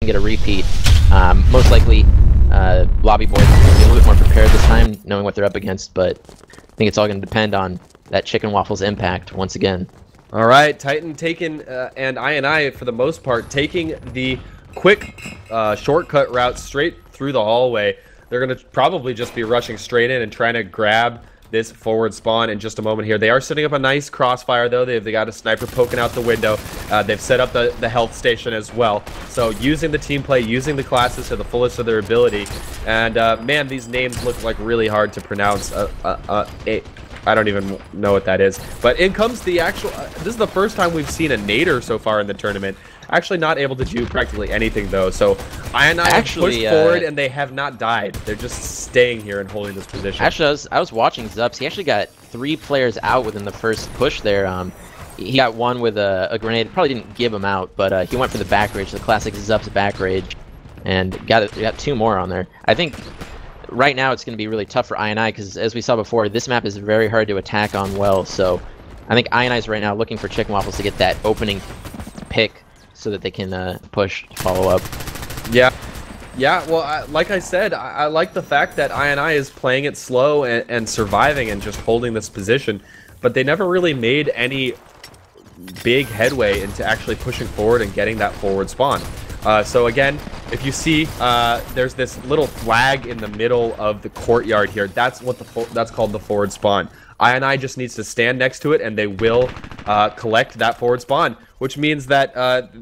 get a repeat. Most likely, Lobby boyZ is going to be a little bit more prepared this time, knowing what they're up against, but I think it's all going to depend on that Chicken Waffles impact once again. All right, Titan taking, and I, for the most part, taking the quick shortcut route straight through the hallway. They're going to probably just be rushing straight in and trying to grab this forward spawn in just a moment here. They are setting up a nice crossfire, though. They got a sniper poking out the window. They've set up the health station as well. So using the team play, using the classes to the fullest of their ability. And, man, these names look like really hard to pronounce. I don't even know what that is. But in comes the actual... this is the first time we've seen a nader so far in the tournament. Actually not able to do practically anything, though. So I have pushed forward, and they have not died. They're just staying here and holding this position. Actually, I was watching Zups. He actually got 3 players out within the first push there. He got one with a grenade. Probably didn't give him out, but he went for the back rage, the classic Zups back rage, and got 2 more on there. I think right now it's going to be really tough for I because, as we saw before, this map is very hard to attack on well. So I think I is right now looking for Chicken Waffles to get that opening pick, so that they can push, follow up. Yeah, well, like I said, I like the fact that I is playing it slow and surviving and just holding this position, but they never really made any big headway into actually pushing forward and getting that forward spawn. So again, if you see, there's this little flag in the middle of the courtyard here. That's what that's called the forward spawn. I just needs to stand next to it, and they will collect that forward spawn, which means that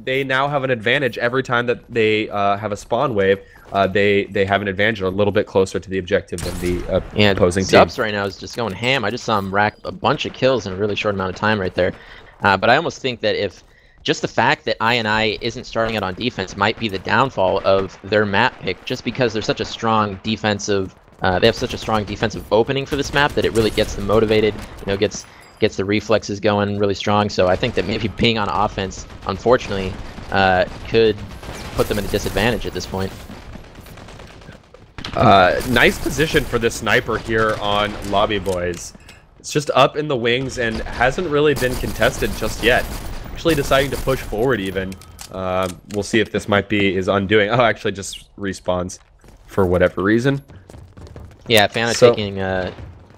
they now have an advantage every time that they have a spawn wave. They have an advantage a little bit closer to the objective than the opposing team. Zups right now is just going ham. I just saw him rack a bunch of kills in a really short amount of time right there. But I almost think that if just the fact that I isn't starting out on defense might be the downfall of their map pick, just because they're such a strong defensive. They have such a strong defensive opening for this map that it really gets them motivated. You know, gets the reflexes going really strong. So I think that maybe being on offense, unfortunately, could put them at a disadvantage at this point. Nice position for the sniper here on Lobby boyZ. It's just up in the wings and hasn't really been contested just yet. Actually deciding to push forward even. We'll see if this might be his undoing. Oh, actually just respawns for whatever reason. Yeah, fan of taking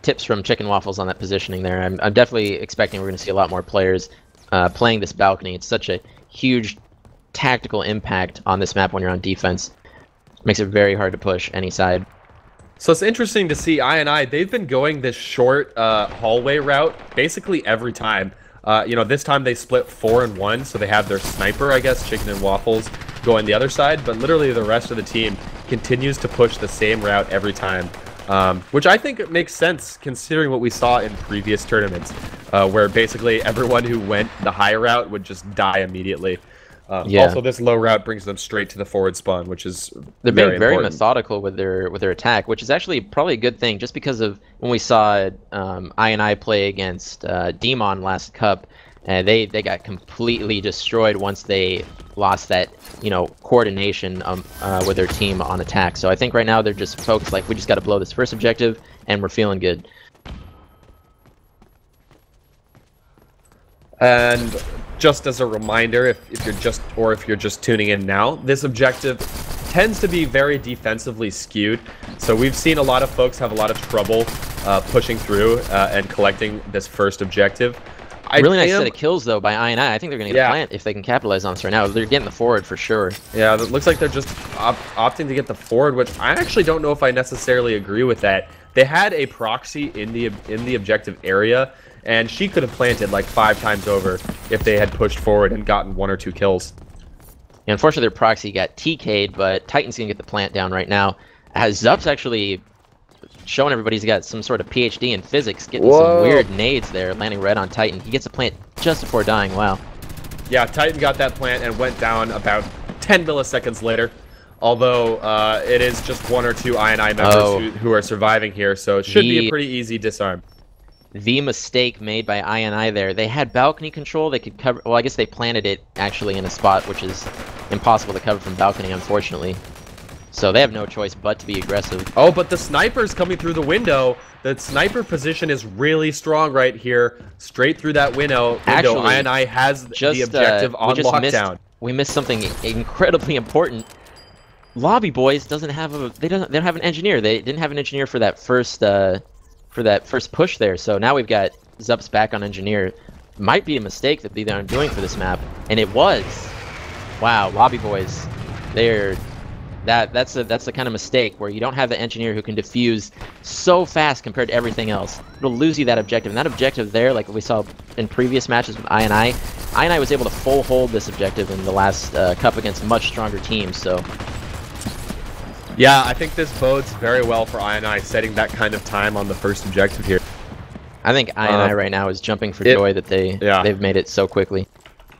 tips from Chicken Waffles on that positioning there. I'm definitely expecting we're going to see a lot more players playing this balcony. It's such a huge tactical impact on this map when you're on defense. Makes it very hard to push any side. So it's interesting to see they've been going this short hallway route basically every time. You know, this time they split 4 and 1, so they have their sniper, I guess, Chicken and Waffles, going the other side, but literally the rest of the team continues to push the same route every time. Which I think makes sense considering what we saw in previous tournaments, where basically everyone who went the high route would just die immediately. Also, this low route brings them straight to the forward spawn, which is they're being very methodical with their attack, which is actually probably a good thing, just because of when we saw I play against Demon last Cup. They got completely destroyed once they lost that, you know, coordination with their team on attack. So I think right now they're just focused, like, we just got to blow this first objective, and we're feeling good. And just as a reminder, if you're just tuning in now, this objective tends to be very defensively skewed. So we've seen a lot of folks have a lot of trouble pushing through and collecting this first objective. Really nice set of kills, though, by I think they're going to get a plant if they can capitalize on this right now. They're getting the forward for sure. Yeah, it looks like they're just opting to get the forward, which I actually don't know if I necessarily agree with that. They had a proxy in the objective area, and she could have planted like 5 times over if they had pushed forward and gotten 1 or 2 kills. Yeah, unfortunately, their proxy got TK'd, but Titan's going to get the plant down right now. As Zup's actually showing everybody he's got some sort of PhD in physics, getting some weird nades there, landing red on Titan. He gets a plant just before dying. Wow. Yeah, Titan got that plant and went down about 10 milliseconds later. Although it is just 1 or 2 I members who are surviving here, so it should be a pretty easy disarm. The mistake made by I there, they had balcony control. They could cover. Well, I guess they planted it actually in a spot which is impossible to cover from balcony, unfortunately. So they have no choice but to be aggressive. Oh, but the sniper's coming through the window. The sniper position is really strong right here. Straight through that window. Actually, I has the objective on lockdown. we missed something incredibly important. Lobby Boys doesn't have a they don't have an engineer. They didn't have an engineer for that first push there. So now we've got Zups back on engineer. Might be a mistake that they're doing for this map, and it was. Wow, Lobby Boys, that's the kind of mistake where you don't have the engineer who can defuse so fast compared to everything else. It'll lose you that objective, and that objective there, like we saw in previous matches with I&I was able to full hold this objective in the last cup against much stronger teams. So yeah, I think this bodes very well for I&I, setting that kind of time on the first objective here. I think I&I right now is jumping for joy that they've made it so quickly.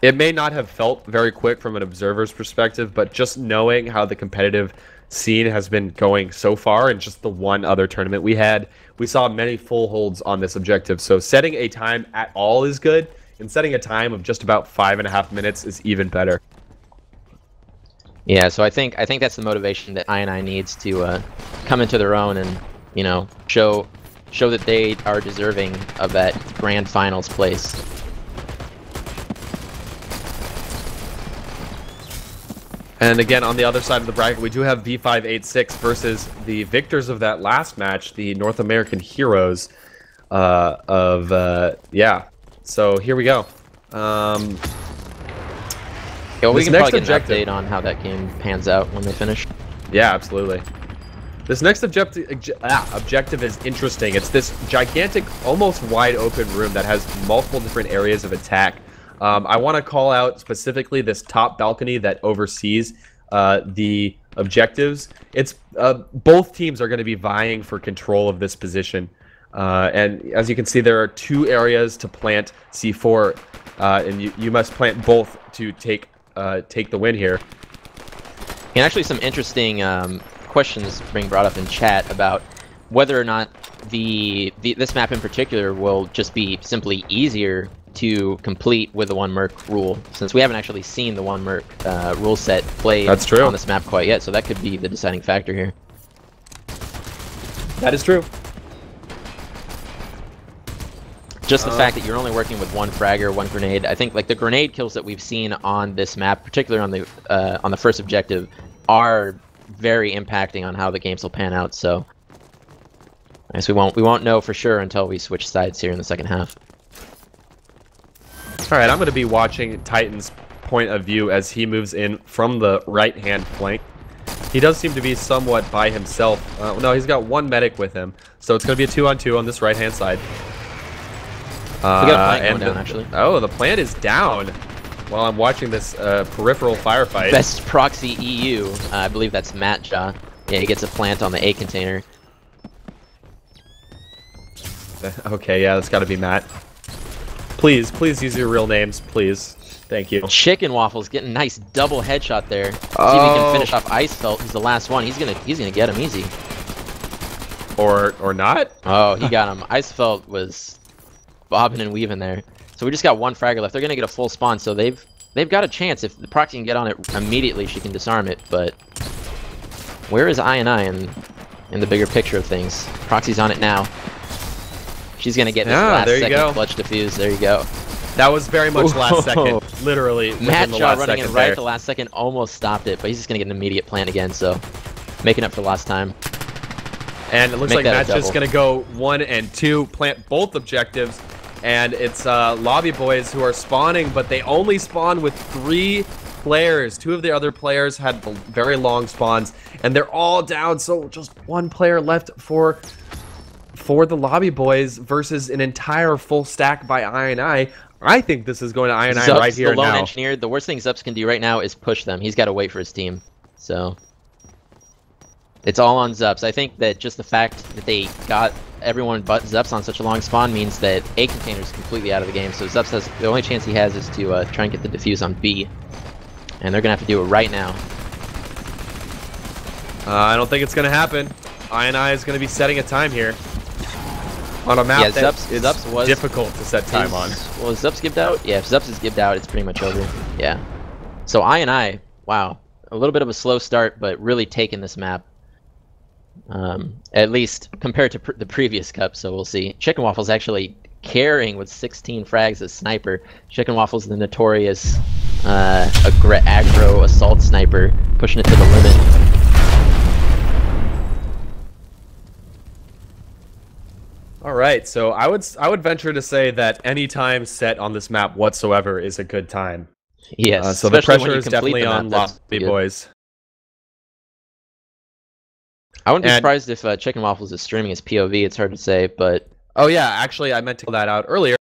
It may not have felt very quick from an observer's perspective, but just knowing how the competitive scene has been going so far, and just the one other tournament we had, we saw many full holds on this objective. So setting a time at all is good, and setting a time of just about 5.5 minutes is even better. Yeah, so I think that's the motivation that I&I needs to come into their own and, you know, show that they are deserving of that grand finals place. And again, on the other side of the bracket, we do have V586 versus the victors of that last match, the North American Heroes yeah. So here we go. Yeah, well, we can probably get an update on how that game pans out when they finish. Yeah, absolutely. This next objective is interesting. It's this gigantic, almost wide open room that has multiple different areas of attack. I want to call out specifically this top balcony that oversees the objectives. It's both teams are going to be vying for control of this position. And as you can see, there are 2 areas to plant C4, and you must plant both to take the win here. And actually some interesting questions being brought up in chat about whether or not this map in particular will just be simply easier to complete with the 1 Merc rule, since we haven't actually seen the 1 Merc rule set played on this map quite yet, so that could be the deciding factor here. That is true. Just the fact that you're only working with 1 fragger, 1 grenade. I think like the grenade kills that we've seen on this map, particularly on the first objective, are very impacting on how the games will pan out. So I guess we won't know for sure until we switch sides here in the second half. All right, I'm going to be watching Titan's point of view as he moves in from the right-hand flank. He does seem to be somewhat by himself. No, he's got 1 medic with him, so it's going to be a 2-on-2 on this right-hand side. We got a plant going down, actually. Oh, the plant is down while I'm watching this peripheral firefight. Best proxy EU. I believe that's Matt Jaw. Yeah, he gets a plant on the A container. Okay, yeah, that's got to be Matt. Please use your real names, please. Thank you. Chicken Waffles getting a nice double headshot there. See if he can finish off Icefelt. He's the last one. He's gonna get him easy. Or not? Oh, he got him. Icefelt was bobbing and weaving there. So we just got 1 fragger left. They're gonna get a full spawn, so they've got a chance. If the proxy can get on it immediately, she can disarm it. But where is I&I in the bigger picture of things? Proxy's on it now. She's gonna get this last second clutch defuse. There you go. That was very much last second, literally. Matt Shaw running in right at the last second almost stopped it, but he's just gonna get an immediate plant again. So making up for lost time. And it looks like Matt's just gonna go 1 and 2, plant both objectives, and it's Lobby Boys who are spawning, but they only spawn with 3 players. 2 of the other players had very long spawns, and they're all down. So just 1 player left for the Lobby Boys versus an entire full stack by I&I. I think this is going to I&I right here the lone now. Engineer, the worst thing Zups can do right now is push them. He's got to wait for his team. So it's all on Zups. I think that just the fact that they got everyone but Zups on such a long spawn means that A container is completely out of the game. So Zups has the only chance he has is to try and get the defuse on B, and they're gonna have to do it right now. I don't think it's gonna happen. I&I is gonna be setting a time here on a map that Zups was difficult to set time on. Well, is Zups gibbed out? Yeah, if Zups is gibbed out, it's pretty much over. Yeah. So I&I, wow, a little bit of a slow start, but really taking this map. At least compared to the previous cup, so we'll see. Chicken Waffles actually carrying with 16 frags as sniper. Chicken Waffles, the notorious aggro assault sniper, pushing it to the limit. All right, so I would venture to say that any time set on this map whatsoever is a good time. Yes, so the pressure is definitely on Lobby Boys. I wouldn't be surprised if Chicken Waffles is streaming his POV. It's hard to say, but oh yeah, actually I meant to call that out earlier.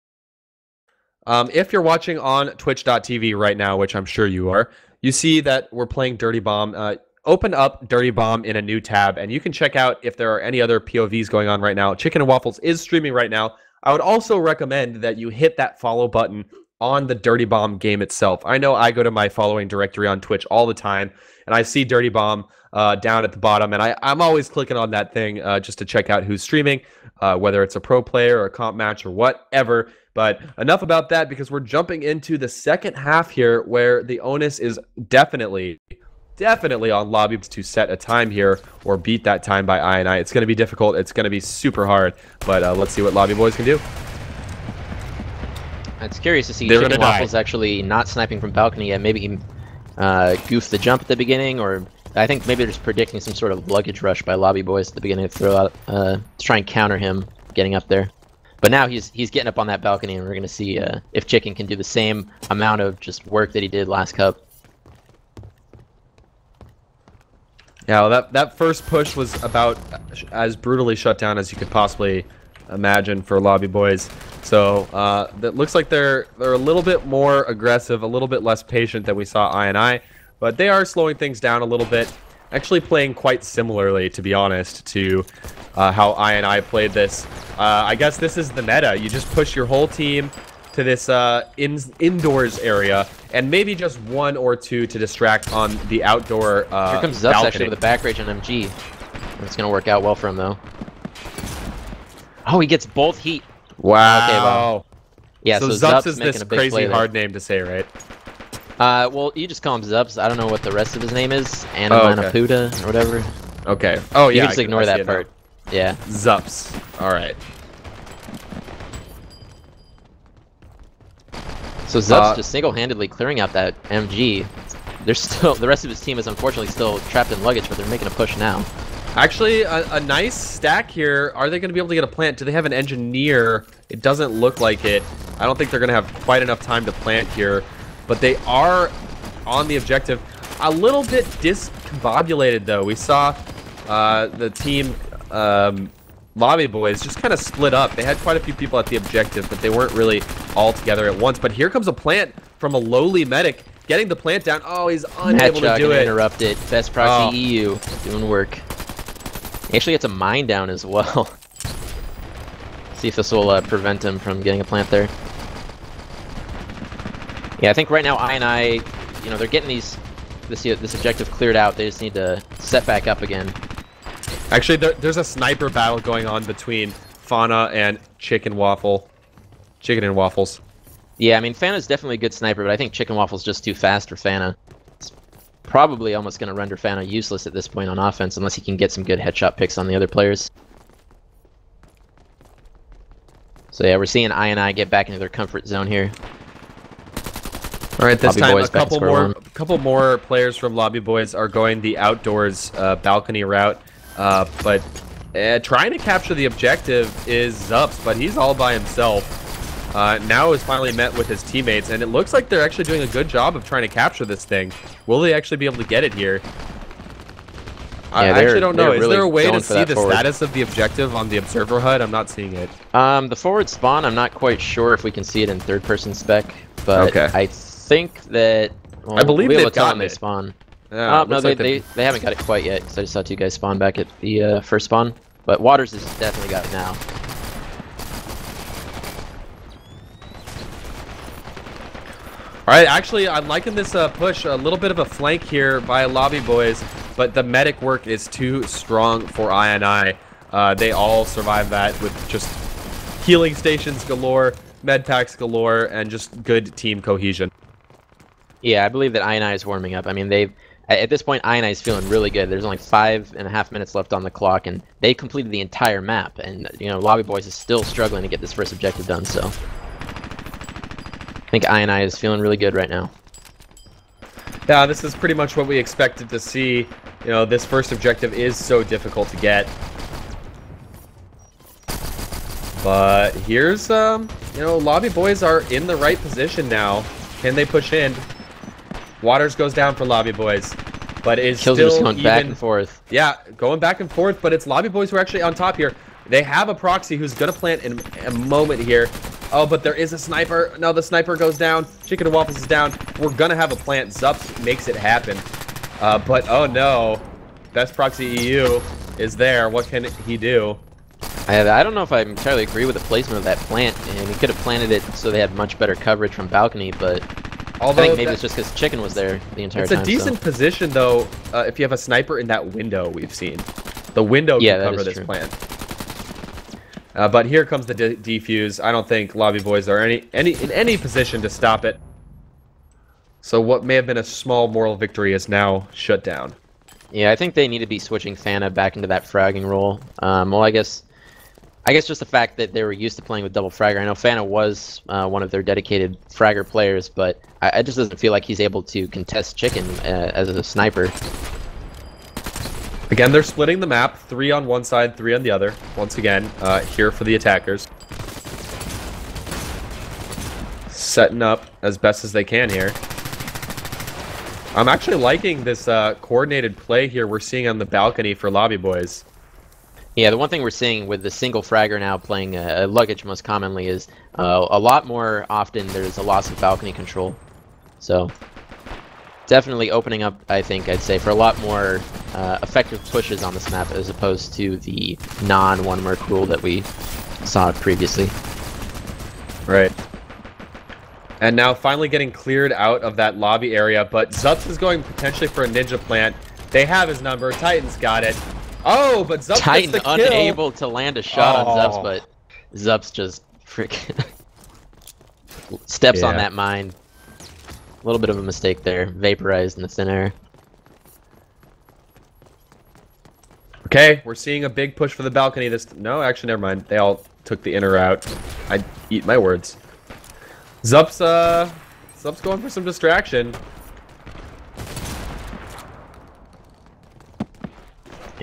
If you're watching on twitch.tv right now, which I'm sure you are, you see that we're playing Dirty Bomb. Open up Dirty Bomb in a new tab, and you can check out if there are any other POVs going on right now. Chicken and Waffles is streaming right now. I would also recommend that you hit that follow button on the Dirty Bomb game itself. I know I go to my following directory on Twitch all the time, and I see Dirty Bomb down at the bottom, and I'm always clicking on that thing just to check out who's streaming, whether it's a pro player or a comp match or whatever. But enough about that, because we're jumping into the second half here, where the onus is definitely on Lobby to set a time here or beat that time by I. It's going to be difficult. It's going to be super hard. But let's see what Lobby Boys can do. It's curious to see Chicken Waffles actually not sniping from balcony yet. Maybe he goofed the jump at the beginning, or I think maybe they're just predicting some sort of luggage rush by Lobby Boys at the beginning of the throw out to try and counter him getting up there. But now he's getting up on that balcony, and we're going to see if Chicken can do the same amount of just work that he did last cup. Yeah, well, that first push was about as brutally shut down as you could possibly imagine for Lobby Boys. So that looks like they're a little bit more aggressive, a little bit less patient than we saw I, but they are slowing things down a little bit. Actually playing quite similarly, to be honest, to how I played this. I guess this is the meta. You just push your whole team to this indoors area, and maybe just one or two to distract on the outdoor Here comes Zups actually with a back rage on MG. It's going to work out well for him, though. Oh, he gets both heat. Wow. Okay, well. Yeah, so Zups is this crazy hard name to say, right? Well, you just call him Zups. I don't know what the rest of his name is. Anamanaputa or whatever. Okay. Oh, yeah. You can just ignore that part. Yeah. Zups. All right. So Zups just single-handedly clearing out that MG. There's still the rest of his team is unfortunately still trapped in luggage, but they're making a push now. Actually, a nice stack here. Are they going to be able to get a plant? Do they have an engineer? It doesn't look like it. I don't think they're going to have quite enough time to plant here, but they are on the objective. A little bit discombobulated though. We saw the team Lobby Boys just kind of split up. They had quite a few people at the objective, but they weren't really all together at once. But here comes a plant from a lowly medic, getting the plant down. Oh, he's unable to do it. Interrupted. Best proxy EU doing work. He actually gets a mine down as well. See if this will prevent him from getting a plant there. Yeah, I think right now I, you know, they're getting this objective cleared out. They just need to set back up again. Actually, there's a sniper battle going on between Fauna and Chicken and Waffles. Yeah, I mean, Fana's definitely a good sniper, but I think Chicken Waffle's just too fast for Fana. It's probably almost going to render Fana useless at this point on offense, unless he can get some good headshot picks on the other players. So yeah, we're seeing I get back into their comfort zone here. All right, this time a couple more players from Lobby Boys are going the outdoors balcony route, but trying to capture the objective is Zups, but he's all by himself. Now is finally met with his teammates, and it looks like they're actually doing a good job of trying to capture this thing. Will they actually be able to get it here? I actually don't know. Is there a way to see the status of the objective on the observer HUD? I'm not seeing it. The forward spawn, I'm not quite sure if we can see it in third-person spec, but I think that... Well, I believe they've gotten they spawn. Yeah, no, they haven't got it quite yet, because I just saw two guys spawn back at the first spawn. But Waters has definitely got it now. Alright, actually, I'm liking this push. A little bit of a flank here by Lobby Boys, but the medic work is too strong for I. They all survive that with just healing stations galore, med packs galore, and just good team cohesion. Yeah, I believe that I is warming up. I mean, at this point, I is feeling really good. There's only 5.5 minutes left on the clock, and they completed the entire map. And, you know, Lobby Boys is still struggling to get this first objective done, so... I think I is feeling really good right now. Yeah, this is pretty much what we expected to see. You know, this first objective is so difficult to get. But here's, you know, Lobby Boys are in the right position now. Can they push in? Waters goes down for Lobby Boys, but it's still just going even, back and forth. Yeah, going back and forth, but it's Lobby Boys who are actually on top here. They have a proxy who's going to plant in a moment here. Oh, but there is a sniper. No, the sniper goes down. Chicken and Waffles is down. We're going to have a plant. Zups makes it happen. But, oh no. Best Proxy EU is there. What can he do? I don't know if I entirely agree with the placement of that plant, and he could have planted it so they had much better coverage from balcony, but Although I think maybe it's just because Chicken was there the entire time. It's a decent position, though, if you have a sniper in that window we've seen. The window can cover this plant. But here comes the defuse. I don't think Lobby Boys are in any position to stop it. So what may have been a small moral victory is now shut down. Yeah, I think they need to be switching Fana back into that fragging role. Well, I guess just the fact that they were used to playing with double fragger. I know Fana was one of their dedicated fragger players, but I just doesn't feel like he's able to contest Chicken as a sniper. Again, they're splitting the map, 3 on one side, 3 on the other. Once again, here for the attackers. Setting up as best as they can here. I'm actually liking this coordinated play here we're seeing on the balcony for Lobby Boys. Yeah, the one thing we're seeing with the single fragger now playing luggage most commonly is a lot more often there's a loss of balcony control. So definitely opening up, I think, I'd say, for a lot more effective pushes on this map as opposed to the non-one merc rule that we saw previously. Right. And now finally getting cleared out of that lobby area, but Zups is going potentially for a ninja plant. They have his number. Titan's got it. Oh, but Zups Titan gets the kill. Unable to land a shot on Zups, but Zups just freaking steps on that mine. A little bit of a mistake there. Vaporized in the thin air. Okay, we're seeing a big push for the balcony. No, actually, never mind. They all took the inner route. I eat my words. Zups going for some distraction.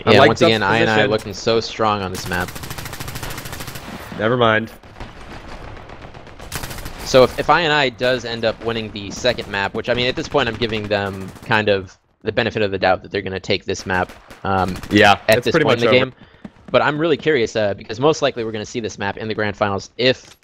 Yeah, once again, I looking so strong on this map. Never mind. So if I does end up winning the second map, which I mean at this point I'm giving them kind of the benefit of the doubt that they're going to take this map. Yeah, at this point in the game. But I'm really curious because most likely we're going to see this map in the grand finals if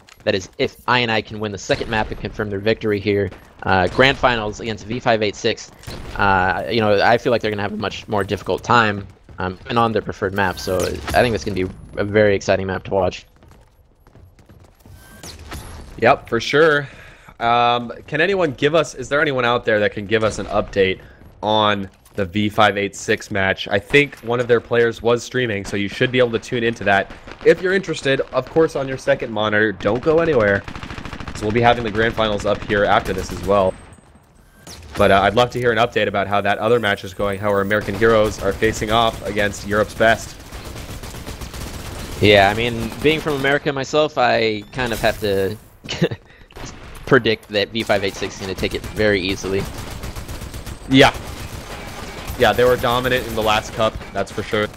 I can win the second map and confirm their victory here. Grand finals against V586. You know, I feel like they're going to have a much more difficult time and on their preferred map. So I think this can be a very exciting map to watch. Yep, for sure. Can anyone give us, is there anyone out there that can give us an update on the V586 match? I think one of their players was streaming, so you should be able to tune into that. If you're interested, of course, on your second monitor, don't go anywhere. So we'll be having the grand finals up here after this as well. But I'd love to hear an update about how that other match is going, how our American heroes are facing off against Europe's best. Yeah, I mean, being from America myself, I kind of have to predict that V586 is going to take it very easily. Yeah. Yeah, they were dominant in the last cup, that's for sure.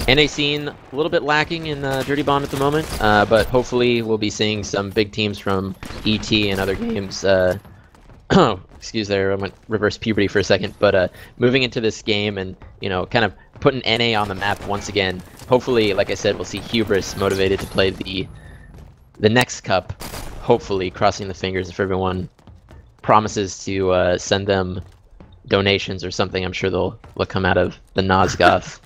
NA scene a little bit lacking in Dirty Bond at the moment, but hopefully we'll be seeing some big teams from ET and other games. Oh, excuse there, I went reverse puberty for a second, but moving into this game and, you know, kind of putting NA on the map once again. Hopefully, like I said, we'll see Hubris motivated to play the next cup. Hopefully, crossing the fingers if everyone promises to send them donations or something. I'm sure they'll come out of the Nosgoth.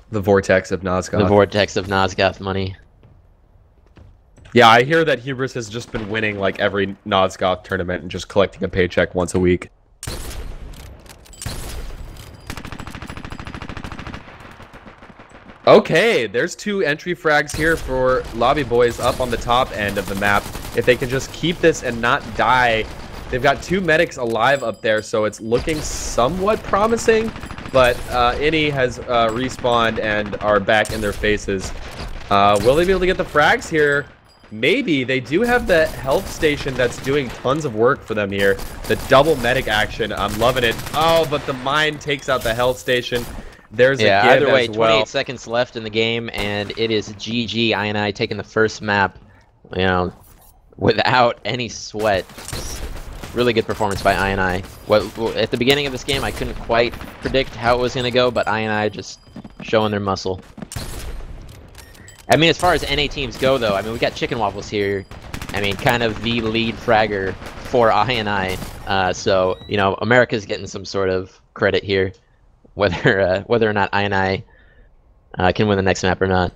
The vortex of Nosgoth. The vortex of Nosgoth money. Yeah, I hear that Hubris has just been winning like every Nosgoth tournament and just collecting a paycheck once a week. Okay, there's 2 entry frags here for Lobby Boys up on the top end of the map. If they can just keep this and not die, they've got 2 medics alive up there, so it's looking somewhat promising. But Innie has respawned and are back in their faces. Will they be able to get the frags here? maybe they do have the health station that's doing tons of work for them here. The double medic action, I'm loving it. Oh, but the mine takes out the health station. There's a give either way, as well. 28 seconds left in the game, and it is GG. INI taking the first map, you know, without any sweat. Really good performance by INI. At the beginning of this game, I couldn't quite predict how it was going to go, but INI just showing their muscle. I mean, as far as NA teams go, though, I mean, we got Chicken Waffles here. I mean, kind of the lead fragger for INI. So, you know, America's getting some sort of credit here, whether or not INI can win the next map or not.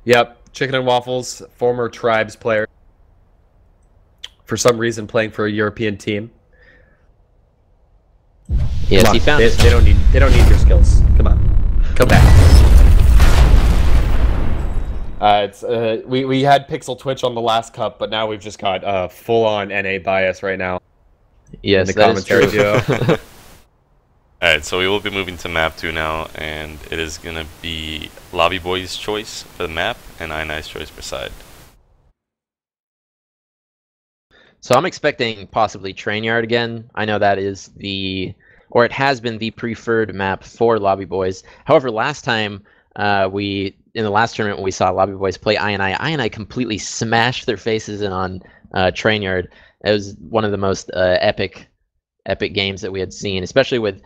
Yep, Chicken and Waffles, former Tribes player. For some reason, playing for a European team. Yes, he found they don't need your skills. Come on, come back. We had Pixel Twitch on the last cup, but now we've just got full on NA bias right now. Yes, in the commentary duo. Alright, so we will be moving to map 2 now, and it is gonna be Lobby Boy's choice for the map and INI's choice per side. So I'm expecting possibly Train Yard again. I know that is it has been the preferred map for Lobby Boys. However, last time in the last tournament when we saw Lobby Boys play INI completely smashed their faces in on Train Yard. It was one of the most epic games that we had seen, especially with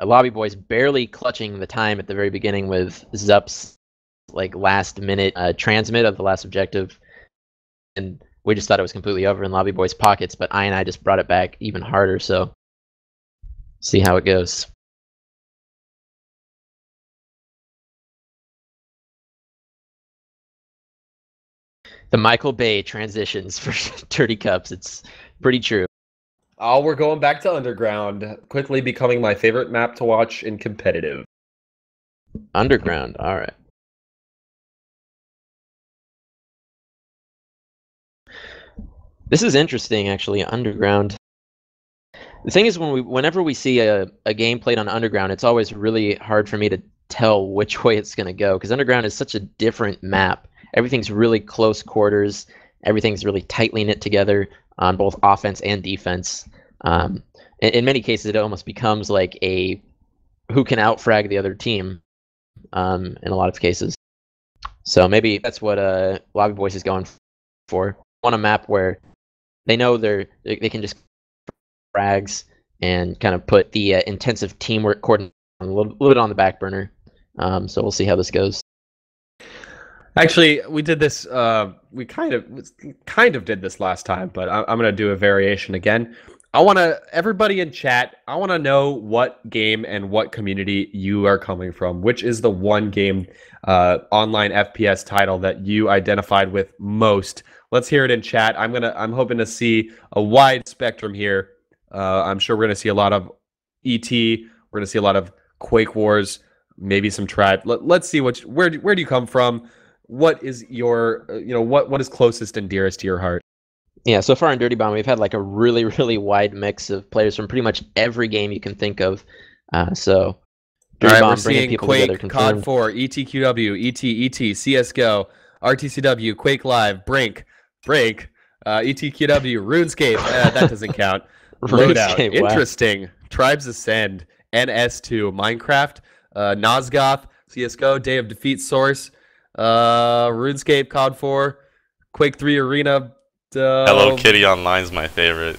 Lobby Boys barely clutching the time at the very beginning with Zup's like last minute transmit of the last objective, and we just thought it was completely over in Lobby Boys' pockets, but INI just brought it back even harder, so see how it goes. The Michael Bay transitions for Dirty Cups, it's pretty true. Oh, we're going back to Underground, quickly becoming my favorite map to watch in competitive. Underground, alright. This is interesting, actually, Underground. The thing is, whenever we see a game played on Underground, it's always really hard for me to tell which way it's going to go, because Underground is such a different map. Everything's really close quarters. Everything's really tightly knit together on both offense and defense. In many cases, it almost becomes like a who can outfrag the other team in a lot of cases. So maybe that's what Lobby Boys is going for. On a map where they know they can just frags and kind of put the intensive teamwork coordinate a little bit on the back burner. So we'll see how this goes. Actually, we did this. We kind of did this last time, but I'm gonna do a variation again. Everybody in chat, I want to know what game and what community you are coming from. Which is the one game online FPS title that you identified with most? Let's hear it in chat. I'm hoping to see a wide spectrum here. I'm sure we're gonna see a lot of ET. We're gonna see a lot of Quake Wars, maybe some Tribe. Let's see where do you come from? What is your what is closest and dearest to your heart? Yeah, so far in Dirty Bomb, we've had like a really, really wide mix of players from pretty much every game you can think of. So Dirty Bomb, we're seeing Quake, COD 4, ETQW, ET, CSGO, RTCW, Quake Live, Brink, ETQW, RuneScape. That doesn't count. Loadout, interesting. Wow. Tribes Ascend, NS2, Minecraft, Nosgoth, CSGO, Day of Defeat Source, RuneScape, COD 4, Quake 3 Arena. Hello Kitty Online's my favorite.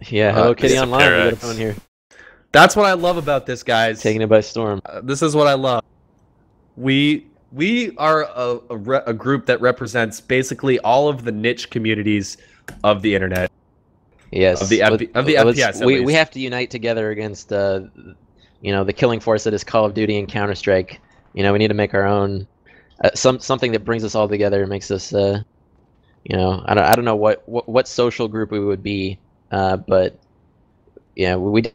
Yeah, Hello Kitty Online. We got a phone here. That's what I love about this, guys. Taking it by storm. This is what I love. We are a group that represents basically all of the niche communities of the internet. Yes. Of the FPS. We have to unite together against the killing force that is Call of Duty and Counter-Strike. We need to make our own something that brings us all together and makes us I don't know what social group we would be, but yeah, we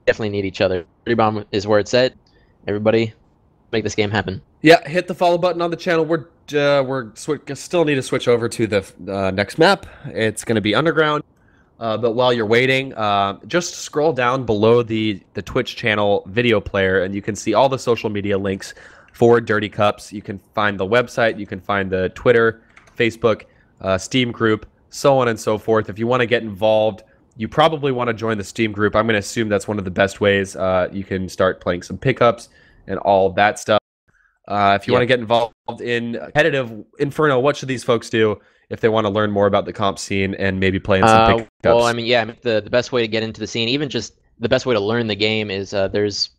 definitely need each other. Dirty Bomb is where it's at. Everybody, make this game happen. Yeah, hit the follow button on the channel. We're still need to switch over to the next map. It's going to be Underground. But while you're waiting, just scroll down below the Twitch channel video player, and you can see all the social media links for Dirty Cups. You can find the website. You can find the Twitter, Facebook. Steam group, so on and so forth. If you want to get involved, you probably want to join the Steam group. I'm going to assume that's one of the best ways you can start playing some pickups and all of that stuff. If you want to get involved in competitive Inferno, what should these folks do if they want to learn more about the comp scene and maybe play in some pickups? Well, I mean, yeah, the best way to get into the scene, even just the best way to learn the game is there's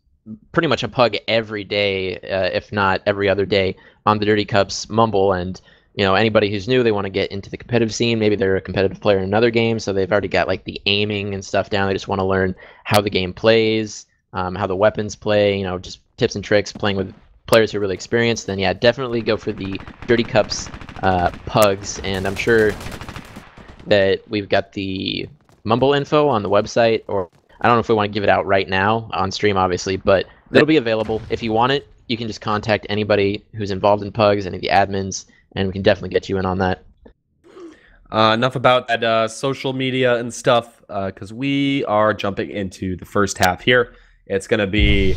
pretty much a pug every day, if not every other day, on the Dirty Cups Mumble. And anybody who's new, they want to get into the competitive scene. Maybe they're a competitive player in another game, so they've already got like the aiming and stuff down. They just want to learn how the game plays, how the weapons play, just tips and tricks playing with players who are really experienced. Then yeah, definitely go for the Dirty Cups pugs. And I'm sure that we've got the Mumble info on the website, or I don't know if we want to give it out right now on stream, obviously, but it'll be available. If you want it, you can just contact anybody who's involved in pugs, any of the admins, and we can definitely get you in on that. Enough about that social media and stuff, because we are jumping into the first half here. It's going to be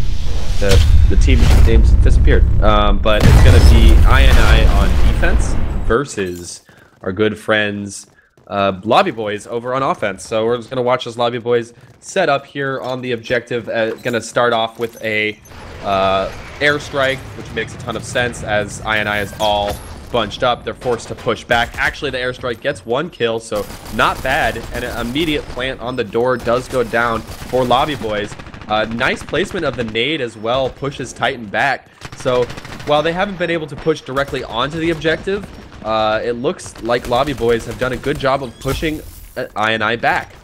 the team names disappeared, but it's going to be I on defense versus our good friends Lobby Boys over on offense. So we're just going to watch as Lobby Boys set up here on the objective. Going to start off with a airstrike, which makes a ton of sense as I is all bunched up. They're forced to push back. Actually, the airstrike gets 1 kill, so not bad. And an immediate plant on the door does go down for Lobby Boys. Nice placement of the nade as well, pushes Titan back. So while they haven't been able to push directly onto the objective, it looks like Lobby Boys have done a good job of pushing I back.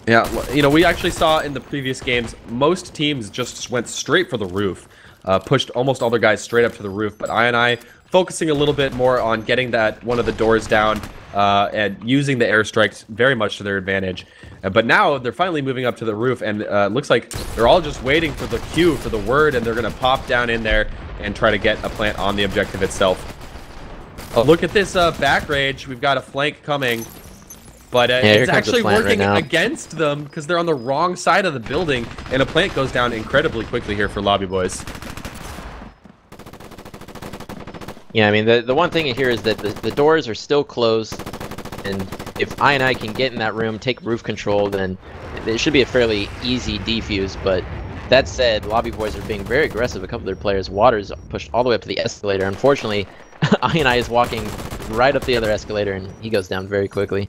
Yeah, we actually saw in the previous games, most teams just went straight for the roof. Pushed almost all their guys straight up to the roof, but I focusing a little bit more on getting that one of the doors down and using the airstrikes very much to their advantage. But now they're finally moving up to the roof, and looks like they're all just waiting for the cue, for the word, and they're going to pop down in there and try to get a plant on the objective itself. Look at this back rage. We've got a flank coming. But it's actually working against them because they're on the wrong side of the building, and a plant goes down incredibly quickly here for Lobby Boys. Yeah, I mean, the one thing here is that the doors are still closed, and if I can get in that room, take roof control, then it should be a fairly easy defuse. But that said, Lobby Boys are being very aggressive. A couple of their players, Waters pushed all the way up to the escalator. Unfortunately, I is walking right up the other escalator, and he goes down very quickly.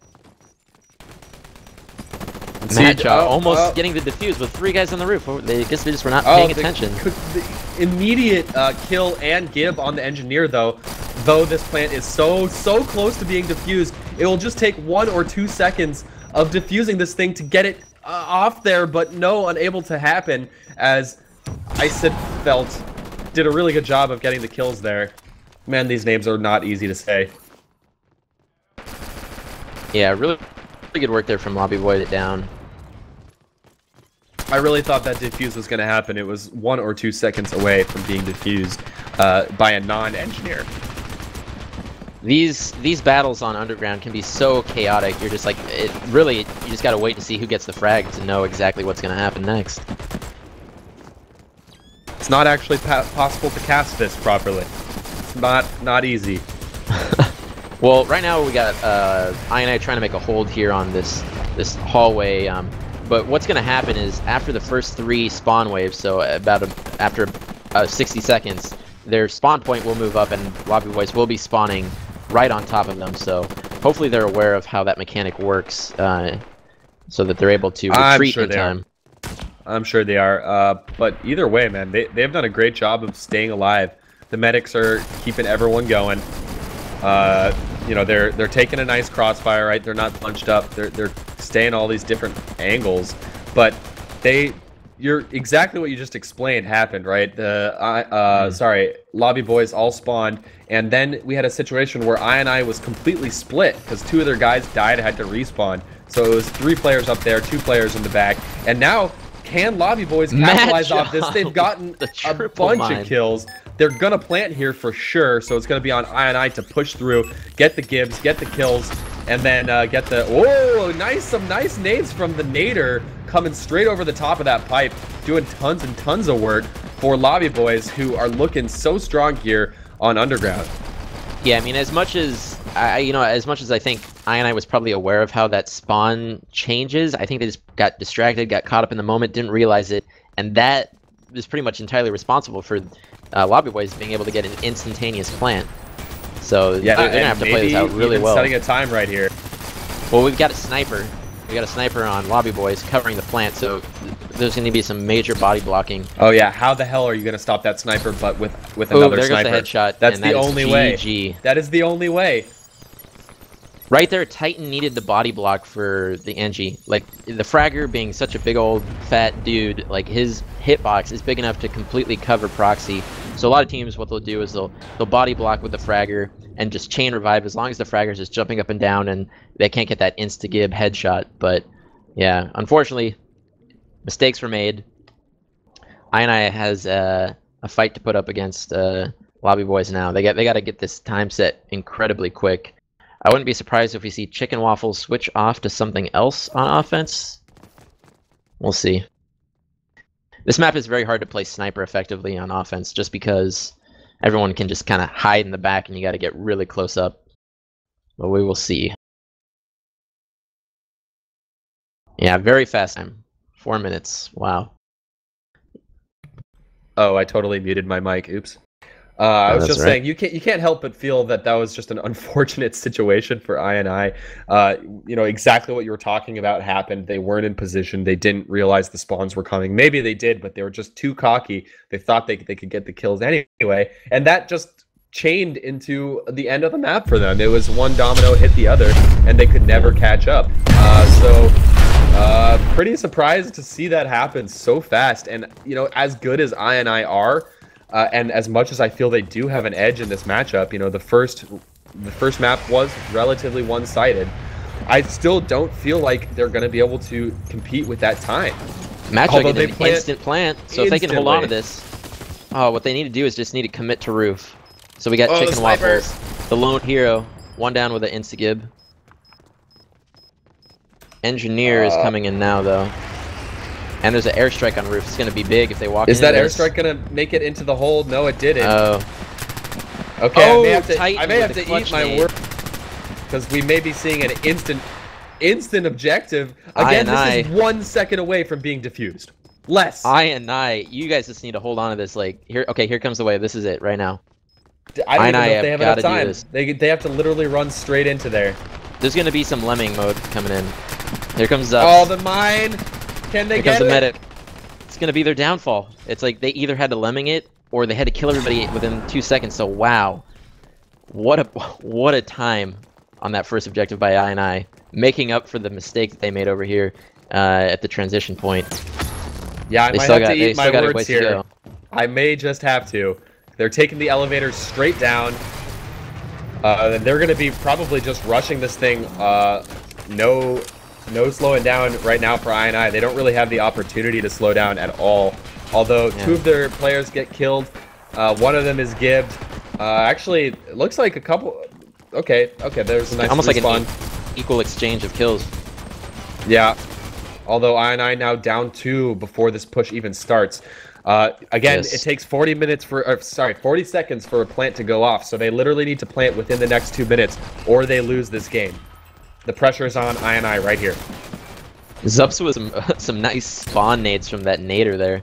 Matcha almost getting the defuse with 3 guys on the roof. I guess they just were not paying attention. The immediate kill and gib on the engineer, though this plant is so close to being defused, it will just take 1 or 2 seconds of defusing this thing to get it off there, but no, unable to happen, as Felt did a really good job of getting the kills there. Man, these names are not easy to say. Yeah, really good work there from Lobby Boy to down. I really thought that defuse was going to happen. It was 1 or 2 seconds away from being defused by a non-engineer. These battles on Underground can be so chaotic. You're just like, you just got to wait to see who gets the frag to know exactly what's going to happen next. It's not actually possible to cast this properly. It's not easy. Well, right now we got I trying to make a hold here on this hallway. But what's going to happen is after the first 3 spawn waves, so after 60 seconds, their spawn point will move up, and Lobby Boys will be spawning right on top of them. So hopefully they're aware of how that mechanic works, so that they're able to retreat in time. I'm sure they are. But either way, man, they've done a great job of staying alive. The medics are keeping everyone going. They're taking a nice crossfire, right? They're not bunched up. They're staying all these different angles, but you're exactly what you just explained happened, right? Lobby Boys all spawned, and then we had a situation where I was completely split because 2 of their guys died and had to respawn. So it was 3 players up there, 2 players in the back, and now can Lobby Boys capitalize off this? They've gotten a bunch of kills. They're gonna plant here for sure, so it's gonna be on I to push through, get the gibs, get the kills, and then get the... Oh, nice! Some nice nades from the nader coming straight over the top of that pipe, doing tons and tons of work for Lobby Boys, who are looking so strong here on Underground. Yeah, I mean, as much as I think I was probably aware of how that spawn changes, I think they just got distracted, got caught up in the moment, didn't realize it, and that is pretty much entirely responsible for Lobby Boys being able to get an instantaneous plant. So yeah, they're gonna have to play this out really well. Setting a time right here. Well, we've got a sniper. We got a sniper on Lobby Boys covering the plant, so there's going to be some major body blocking. Oh yeah, how the hell are you going to stop that sniper but with another there sniper? Goes the headshot. That's the only way. GG. That is the only way. Right there, Titan needed the body block for the Engie. Like, the Fragger being such a big old fat dude, like his hitbox is big enough to completely cover Proxy. So a lot of teams, what they'll do is they'll body block with the Fragger and just chain revive as long as the Fragger's just jumping up and down and they can't get that insta-gib headshot. But yeah, unfortunately, mistakes were made. I has a fight to put up against Lobby Boys now. They got to get this time set incredibly quick. I wouldn't be surprised if we see Chicken Waffles switch off to something else on offense. We'll see. This map is very hard to play sniper effectively on offense just because everyone can just kind of hide in the back and you got to get really close up. But we will see. Yeah, very fast time. 4 minutes. Wow. Oh, I totally muted my mic. Oops. I was just saying, you can't help but feel that that was just an unfortunate situation for I. You know, exactly what you were talking about happened. They weren't in position. They didn't realize the spawns were coming. Maybe they did, but they were just too cocky. They thought they could get the kills anyway, and that just chained into the end of the map for them. It was one domino hit the other, and they could never catch up. Pretty surprised to see that happen so fast. And you know, as good as I are. And as much as I feel they do have an edge in this matchup, you know, the first map was relatively one-sided. I still don't feel like they're going to be able to compete with that time. Matchup an instant plant, so if they can hold on to this, what they need to do is just need to commit to roof. So we got Chicken Waffles, the lone hero, one down with an insta-gib. Engineer is coming in now, though. And there's an airstrike on roof. It's going to be big if they walk in. Is that airstrike going to make it into the hole? No, it didn't. Oh. Okay, I may have to eat my word. Because we may be seeing an instant objective. Again, this is 1 second away from being defused. Less. you guys just need to hold on to this. Like, here comes the wave. This is it right now. I don't even know if they have enough time. They have to literally run straight into there. There's going to be some lemming mode coming in. Here comes Zups. Oh, the mine. Can they get it? The medic. It's gonna be their downfall. It's like they either had to lemming it or they had to kill everybody within 2 seconds. So wow, what a time on that first objective by I, making up for the mistake that they made over here at the transition point. Yeah, I might have to eat my words here. I may just have to. They're taking the elevator straight down. They're gonna be probably just rushing this thing. No slowing down right now for I. They don't really have the opportunity to slow down at all. Although two of their players get killed. One of them is gibbed. Actually, it looks like a couple... Okay, there's a nice almost respawn. Like an equal exchange of kills. Yeah. Although I now down 2 before this push even starts. Again, it takes 40 seconds for a plant to go off. So they literally need to plant within the next 2 minutes or they lose this game. The pressure is on I right here. Zups with some nice spawn nades from that nader there.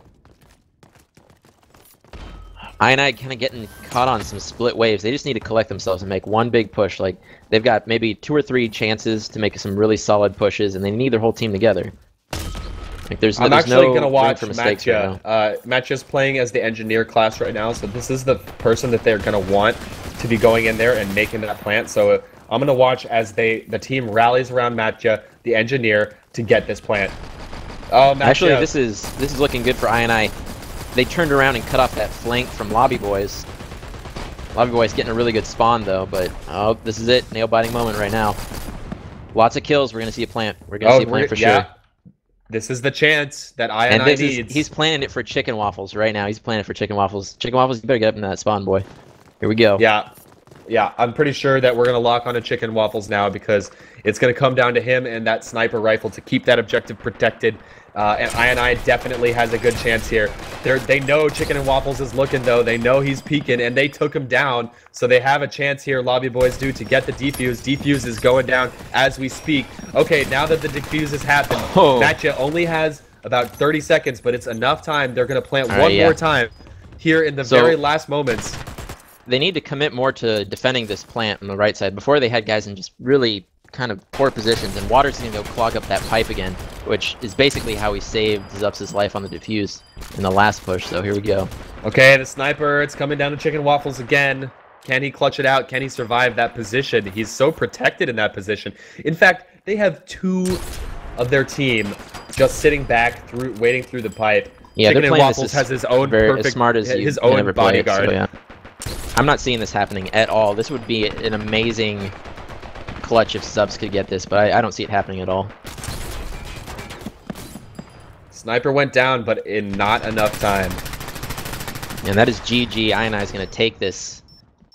I kind of getting caught on some split waves. They just need to collect themselves and make one big push. Like, they've got maybe 2 or 3 chances to make some really solid pushes, and they need their whole team together. Like, I'm actually going to watch Matcha. Matcha's playing as the engineer class right now, so this is the person that they're going to want to be going in there and making that plant. So I'm going to watch as the team rallies around Matcha, the engineer, to get this plant. Oh, Matcha. Actually, this is looking good for I. They turned around and cut off that flank from Lobby Boys. Lobby Boys getting a really good spawn, though, but oh, this is it. Nail-biting moment right now. Lots of kills. We're going to see a plant. We're going to see a plant for sure. This is the chance that I needs. He's planning it for Chicken Waffles right now. He's planning it for Chicken Waffles. Chicken Waffles, you better get up in that spawn, boy. Here we go. Yeah. Yeah, I'm pretty sure that we're going to lock on to Chicken Waffles now because it's going to come down to him and that sniper rifle to keep that objective protected. And INI definitely has a good chance here. They know Chicken and Waffles is looking, though. They know he's peeking, and they took him down. So they have a chance here, Lobby Boys do, to get the defuse. Defuse is going down as we speak. Okay, now that the defuse has happened, Matcha only has about 30 seconds, but it's enough time. They're going to plant one more time here in the very last moments. They need to commit more to defending this plant on the right side. Before, they had guys in just really kind of poor positions, and Water's going to go clog up that pipe again, which is basically how he saved Zups' life on the defuse in the last push. So here we go. Okay, the sniper, it's coming down to Chicken Waffles again. Can he clutch it out? Can he survive that position? He's so protected in that position. In fact, they have 2 of their team just sitting back, waiting through the pipe. Yeah, Chicken and Waffles has his own as smart as his own bodyguard. So, yeah. I'm not seeing this happening at all. This would be an amazing clutch if Zups could get this, but I don't see it happening at all. Sniper went down, but in not enough time. And that is GG. INI is going to take this.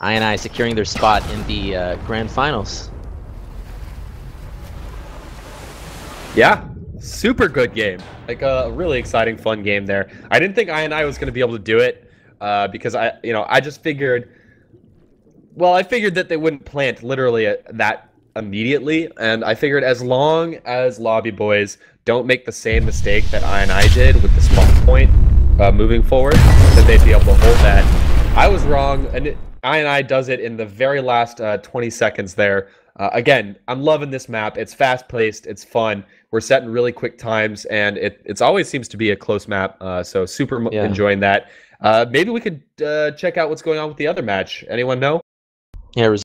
INI securing their spot in the grand finals. Yeah, super good game. Like a really exciting, fun game there. I didn't think INI was going to be able to do it because I just figured. Well, I figured that they wouldn't plant literally that immediately, and I figured as long as Lobby Boys don't make the same mistake that INI did with the spawn point moving forward, that they'd be able to hold that. I was wrong, and INI does it in the very last 20 seconds there. Again, I'm loving this map. It's fast-paced. It's fun. We're setting really quick times, and it's always seems to be a close map, so super enjoying that. Maybe we could check out what's going on with the other match. Anyone know? Yeah,